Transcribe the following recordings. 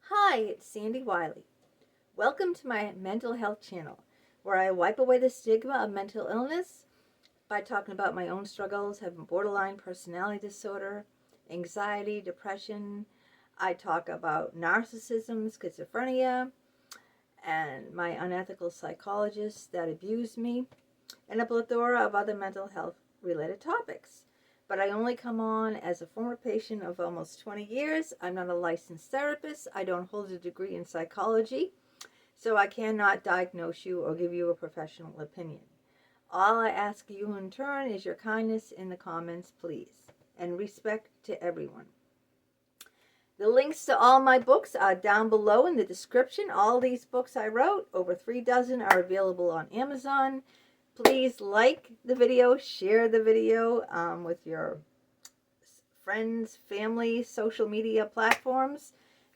Hi, it's Sandy Wyllie. Welcome to my mental health channel, where I wipe away the stigma of mental illness by talking about my own struggles, having borderline personality disorder, anxiety, depression. I talk about narcissism, schizophrenia, and my unethical psychologists that abused me, and a plethora of other mental health related topics. But I only come on as a former patient of almost 20 years. I'm not a licensed therapist. I don't hold a degree in psychology, so I cannot diagnose you or give you a professional opinion. All I ask you in turn is your kindness in the comments, please, and respect to everyone. The links to all my books are down below in the description. All these books I wrote, over 3 dozen, are available on Amazon. Please like the video, share the video with your friends, family, social media platforms.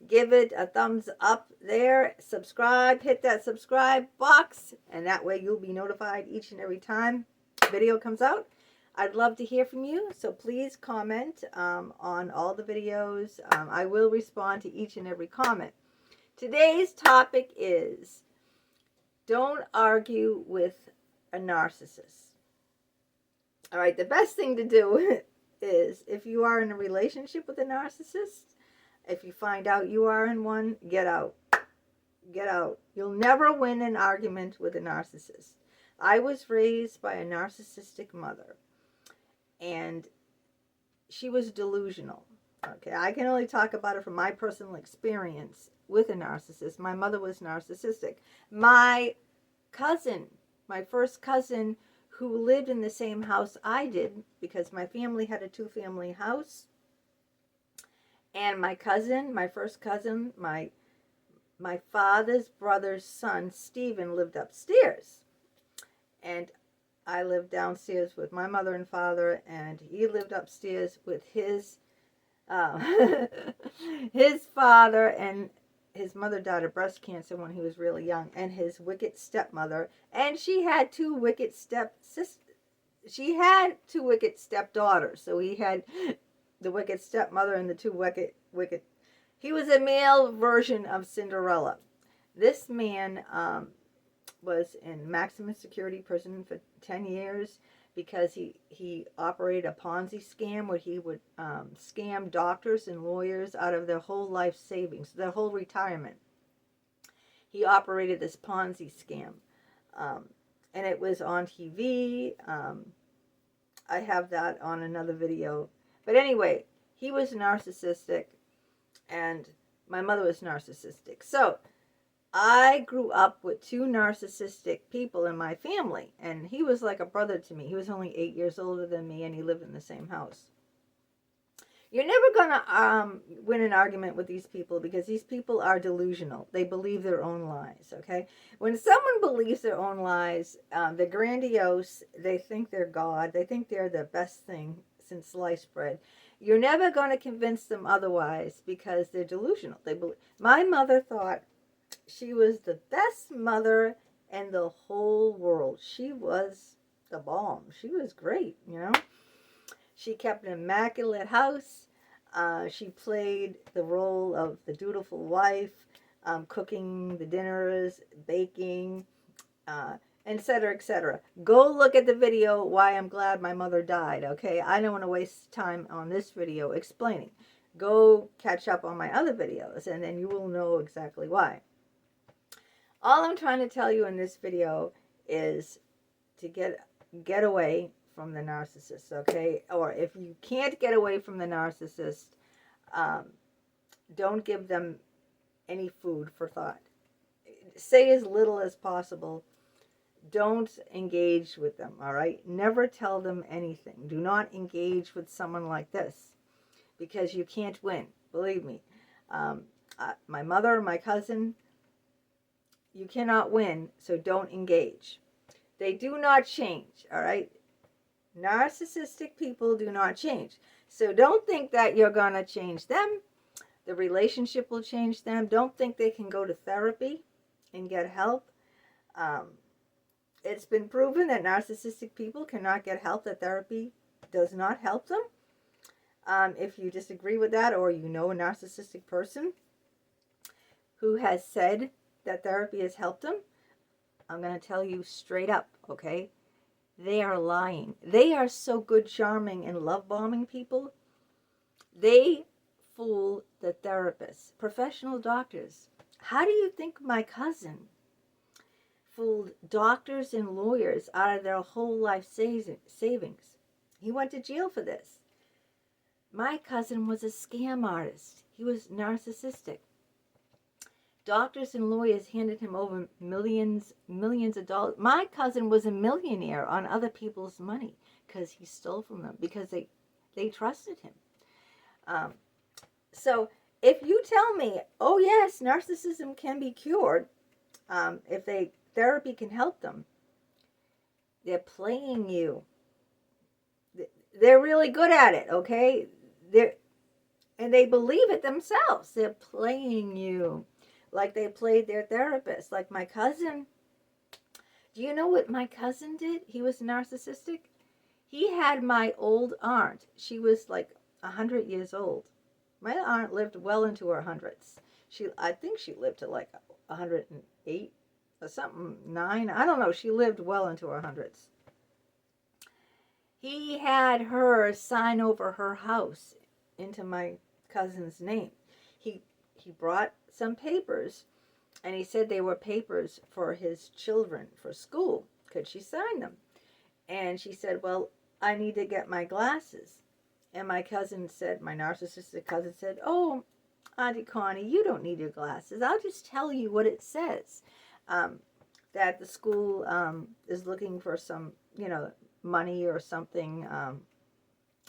Give it a thumbs up there. Subscribe, hit that subscribe box, and that way you'll be notified each and every time the video comes out. I'd love to hear from you, so please comment on all the videos. I will respond to each and every comment. Today's topic is don't argue with a narcissist. All right, the best thing to do is, if you are in a relationship with a narcissist, if you find out you are in one, get out. Get out. You'll never win an argument with a narcissist. I was raised by a narcissistic mother, and she was delusional. Okay, I can only talk about it from my personal experience with a narcissist. My mother was narcissistic. My first cousin, who lived in the same house I did, because my family had a 2-family house, and my first cousin, my father's brother's son, Stephen, lived upstairs, and I lived downstairs with my mother and father, and he lived upstairs with his his father, and his mother died of breast cancer when he was really young, and his wicked stepmother, and she had 2 wicked stepdaughters. So he had the wicked stepmother and the 2 wicked. He was a male version of Cinderella. This man was in maximum security prison for 10 years because he operated a Ponzi scam where he would scam doctors and lawyers out of their whole life savings, their whole retirement. He operated this Ponzi scam, and it was on TV. I have that on another video. But anyway, he was narcissistic, and my mother was narcissistic. So I grew up with 2 narcissistic people in my family, and he was like a brother to me. He was only 8 years older than me, and he lived in the same house. You're never going to win an argument with these people, because these people are delusional. They believe their own lies, okay? When someone believes their own lies, they're grandiose. They think they're God. They think they're the best thing since sliced bread. You're never going to convince them otherwise, because they're delusional. My mother thought she was the best mother in the whole world. She was the bomb. She was great, you know. She kept an immaculate house. She played the role of the dutiful wife, cooking the dinners, baking, etc., etc. Go look at the video, Why I'm Glad My Mother Died, okay? I don't want to waste time on this video explaining. Go catch up on my other videos, and then you will know exactly why. All I'm trying to tell you in this video is to get away from the narcissist, okay? Or if you can't get away from the narcissist, don't give them any food for thought. Say as little as possible. Don't engage with them, all right? Never tell them anything. Do not engage with someone like this, because you can't win. Believe me. My mother, my cousin, you cannot win, so don't engage. They do not change, all right? Narcissistic people do not change. So don't think that you're going to change them. The relationship will change them. Don't think they can go to therapy and get help. It's been proven that narcissistic people cannot get help, that therapy does not help them. If you disagree with that, or you know a narcissistic person, who has said that therapy has helped them, I'm going to tell you straight up, okay? They are lying. They are so good, charming, and love-bombing people. They fool the therapists, professional doctors. How do you think my cousin fooled doctors and lawyers out of their whole life savings? He went to jail for this. My cousin was a scam artist. He was narcissistic. Doctors and lawyers handed him over millions of dollars. My cousin was a millionaire on other people's money because he stole from them, because they trusted him. So if you tell me, oh yes, narcissism can be cured, if therapy can help them, they're playing you. They're really good at it, okay? And they believe it themselves. They're playing you like they played their therapist. Like my cousin. Do you know what my cousin did? He was narcissistic. He had my old aunt. She was like 100 years old. My aunt lived well into her hundreds. I think she lived to like 108 or something, 9. I don't know. She lived well into her hundreds. He had her sign over her house into my cousin's name. He brought some papers, and he said they were papers for his children for school. Could she sign them? And she said, well, I need to get my glasses. And my cousin said, my narcissistic cousin said, oh, Auntie Connie, you don't need your glasses. I'll just tell you what it says. That the school is looking for some, money or something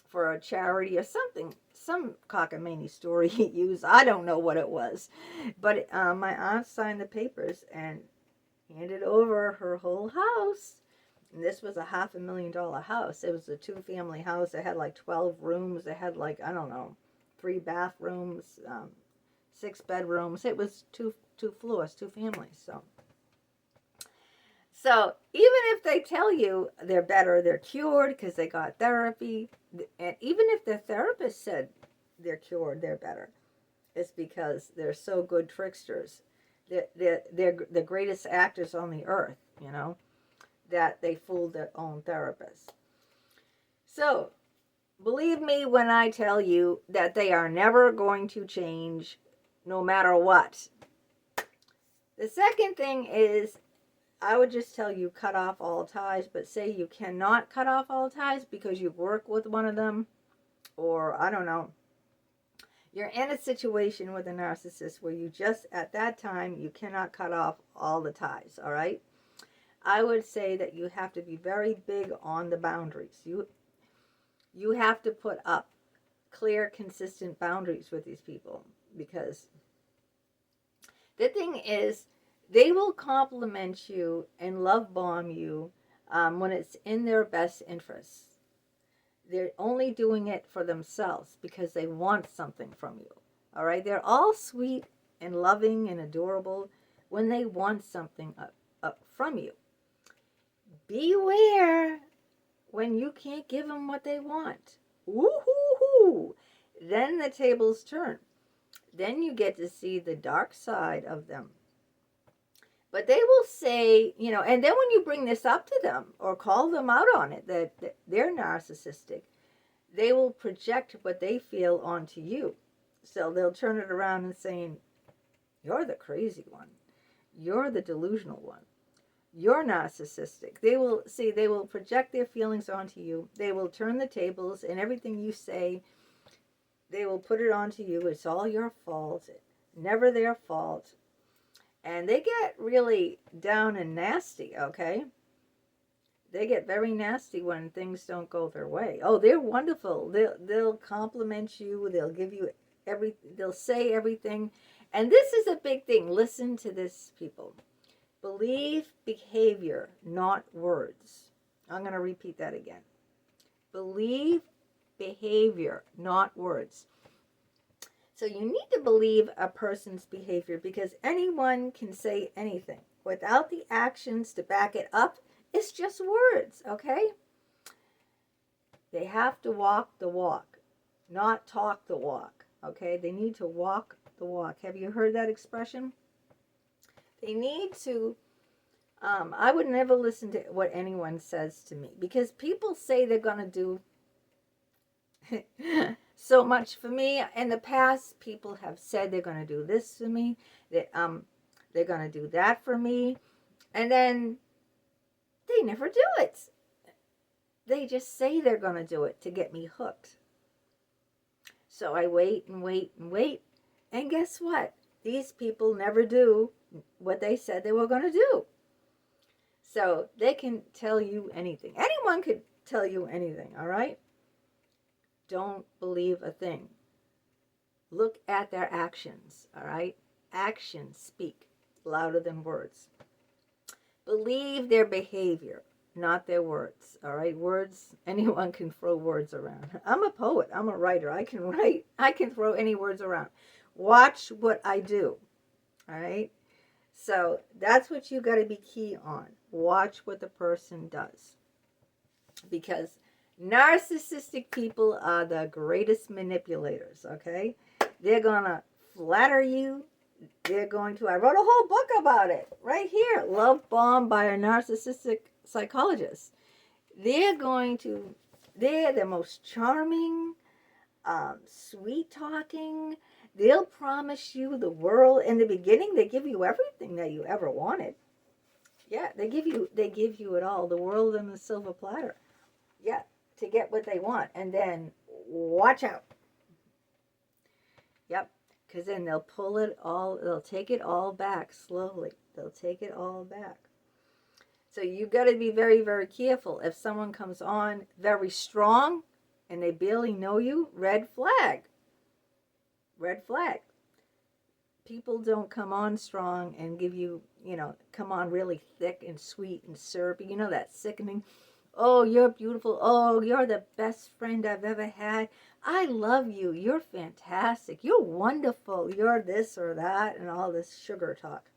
for a charity or something. Some cockamamie story he used. I don't know what it was. But my aunt signed the papers and handed over her whole house. And this was a $500,000 house. It was a 2-family house. It had like 12 rooms. It had like, I don't know, 3 bathrooms, 6 bedrooms. It was two floors, 2 families. So even if they tell you they're better, they're cured because they got therapy, and even if the therapist said they're cured, they're better, it's because they're so good tricksters. They're the greatest actors on the earth, that they fooled their own therapist. So believe me when I tell you that they are never going to change no matter what. The second thing is, I would just tell you cut off all ties, but say you cannot cut off all ties because you work with one of them, or I don't know, you're in a situation with a narcissist where you just, at that time, you cannot cut off all the ties, all right? I would say that you have to be very big on the boundaries. You have to put up clear, consistent boundaries with these people, because the thing is, they will compliment you and love bomb you when it's in their best interests. They're only doing it for themselves because they want something from you. All right? They're all sweet and loving and adorable when they want something up from you. Beware when you can't give them what they want. Woo-hoo-hoo! Then the tables turn. Then you get to see the dark side of them. But they will say, and then when you bring this up to them or call them out on it, that they're narcissistic, they will project what they feel onto you. So they'll turn it around and saying, you're the crazy one. You're the delusional one. You're narcissistic. They will project their feelings onto you. They will turn the tables, and everything you say, they will put it onto you. It's all your fault. Never their fault. And they get really down and nasty, okay? They get very nasty when things don't go their way. Oh, they're wonderful. They'll compliment you. They'll give you they'll say everything. And this is a big thing. Listen to this, people. Believe behavior, not words. I'm going to repeat that again. Believe behavior, not words. So you need to believe a person's behavior, because anyone can say anything. Without the actions to back it up, it's just words, okay? They have to walk the walk, not talk the walk, okay? They need to walk the walk. Have you heard that expression? They need to, I would never listen to what anyone says to me, because people say they're going to do so much for me. In the past, people have said they're going to do this for me, that they're going to do that for me, and then they never do it. They just say they're going to do it to get me hooked. So I wait and wait and wait, and guess what? These people never do what they said they were going to do. So they can tell you anything. Anyone could tell you anything, all right? Don't believe a thing. Look at their actions, all right? Actions speak louder than words. Believe their behavior, not their words, all right? Words, anyone can throw words around. I'm a poet. I'm a writer. I can write. I can throw any words around. Watch what I do, all right? So that's what you got to be key on. Watch what the person does. Because narcissistic people are the greatest manipulators, okay? They're going to flatter you. They're going to, I wrote a whole book about it right here, Love Bomb by a Narcissistic Psychologist. They're the most charming, sweet talking. They'll promise you the world. In the beginning, they give you everything that you ever wanted. Yeah, they give you it all, the world and the silver platter. Yeah, to get what they want. And then watch out. Yep, because then they'll take it all back slowly. They'll take it all back. So you've got to be very, very careful. If someone comes on very strong and they barely know you, red flag. Red flag. People don't come on strong and give you, come on really thick and sweet and syrupy. You know, that sickening, oh, you're beautiful. Oh, you're the best friend I've ever had. I love you. You're fantastic. You're wonderful. You're this or that, and all this sugar talk.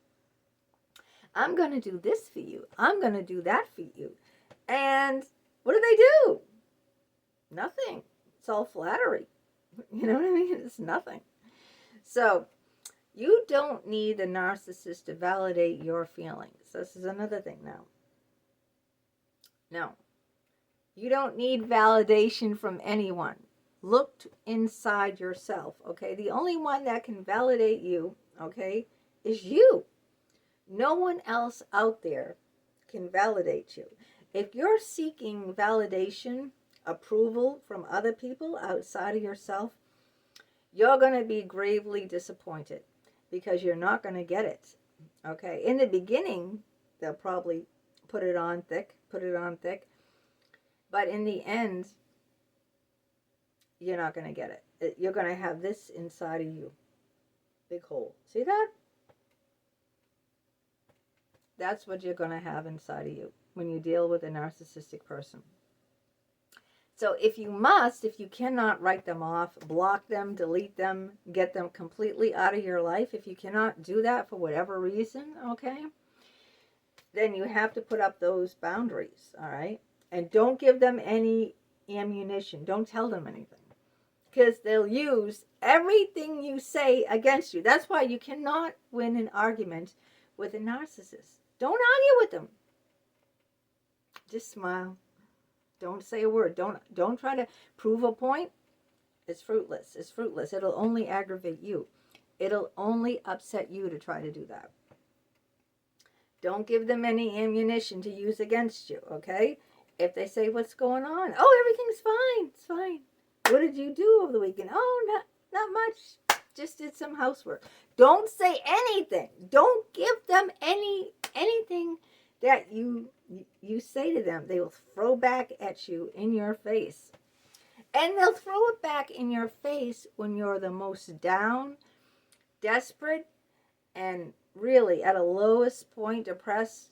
I'm going to do this for you. I'm going to do that for you. And what do? Nothing. It's all flattery. You know what I mean? It's nothing. So you don't need the narcissist to validate your feelings. This is another thing now. No. You don't need validation from anyone. Look inside yourself, okay? The only one that can validate you, okay, is you. No one else out there can validate you. If you're seeking validation, approval from other people outside of yourself, you're going to be gravely disappointed because you're not going to get it, okay? In the beginning, they'll probably put it on thick. But in the end, you're not going to get it. You're going to have this inside of you. Big hole. See that? That's what you're going to have inside of you when you deal with a narcissistic person. So if you cannot write them off, block them, delete them, get them completely out of your life, if you cannot do that for whatever reason, okay, then you have to put up those boundaries, all right? And don't give them any ammunition. Don't tell them anything. Because they'll use everything you say against you. That's why you cannot win an argument with a narcissist. Don't argue with them. Just smile. Don't say a word. Don't try to prove a point. It's fruitless. It's fruitless. It'll only aggravate you. It'll only upset you to try to do that. Don't give them any ammunition to use against you, okay? If they say, what's going on? Oh, everything's fine. It's fine. What did you do over the weekend? Oh, not much. Just did some housework. Don't say anything. Don't give them anything that you say to them. They will throw back at you in your face. And they'll throw it back in your face when you're the most down, desperate, and really at a lowest point, depressed.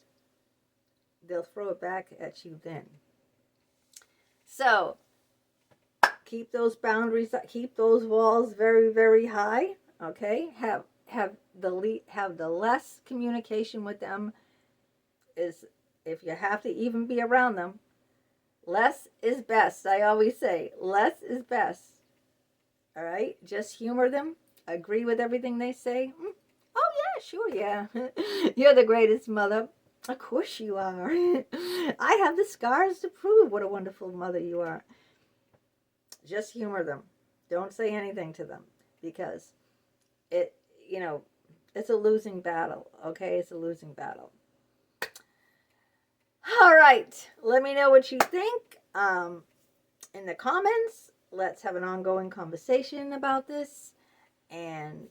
They'll throw it back at you then. So keep those boundaries, keep those walls very, very high. Okay, have the less communication with them. Is if you have to even be around them, less is best. I always say less is best. All right, just humor them agree with everything they say? Oh, yeah, sure, yeah. You're the greatest mother. Of course you are. I have the scars to prove what a wonderful mother you are. Just humor them. Don't say anything to them, because it's a losing battle, okay? It's a losing battle. All right. Let me know what you think in the comments. Let's have an ongoing conversation about this. And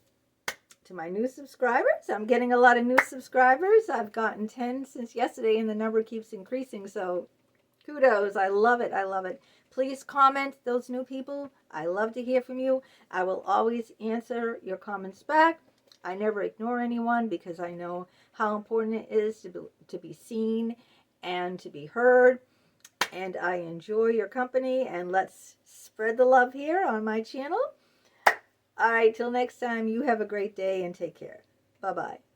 to my new subscribers, I'm getting a lot of new subscribers. I've gotten 10 since yesterday, and the number keeps increasing. So kudos. I love it. I love it. Please comment, those new people. I love to hear from you. I will always answer your comments back. I never ignore anyone, because I know how important it is to be seen and to be heard. And I enjoy your company, and let's spread the love here on my channel. All right, till next time, you have a great day and take care. Bye-bye.